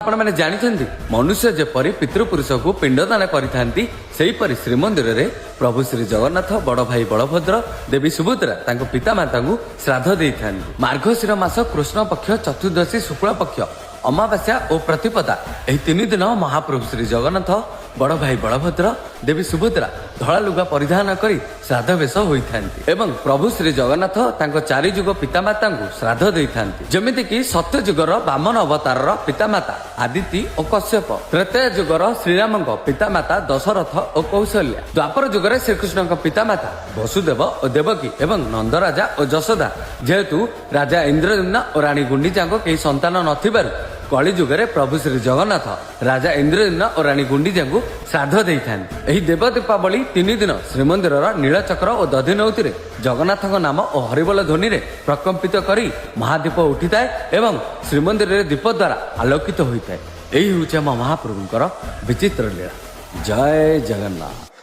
आपण मैंने जानते मनुष्य जेपरी पितृपुरुष को पिंडदान करी श्रीमंदिर रे प्रभु श्री जगन्नाथ बड़ भाई बलभद्र देवी सुभद्रा तांको पिता माता को श्राद्ध दे था। मार्गशीर मास कृष्ण पक्ष चतुर्दशी शुक्ल पक्ष अमावास्या और प्रतिपदा यही 3 दिन महाप्रभु श्री जगन्नाथ बड़ भाई बलभद्र देवी सुभद्रा धड़ा लुगा परिधान करी श्राद्ध वेश होइथांती एवं प्रभु श्री जगन्नाथ तांको 4 जुग पितामाता को श्राद्ध देइथांती। जेमिति कि सत्य जुगर वामन अवतार पितामाता आदिति और कश्यप, त्रेतय जुगर श्रीराम पितामाता दशरथ और कौशल्या, द्वापर जुगर श्रीकृष्ण पितामाता वसुदेव और देवकी एवं नंदराजा और यशोदा। जेहेतु राजा इंद्रद्युम्न और रानी गुंडीचा कई संतान नथिबारु कली जुगरे प्रभु श्री जगन्नाथ राजा इंद्रद्युम्न और रानी गुंडीचा को श्राद्ध देइथांती। एही देव दीपावली 3 दिन श्रीमंदिर नीलचक्र और दधिनौती जगन्नाथ नाम और हरिबोल ध्वनि प्रकम्पित करी महादीप उठिथाए एवं श्रीमंदिर दीप द्वारा आलोकित होता है। यही हूँ आम महाप्रभुंकर विचित्र लीला। जय जगन्नाथ।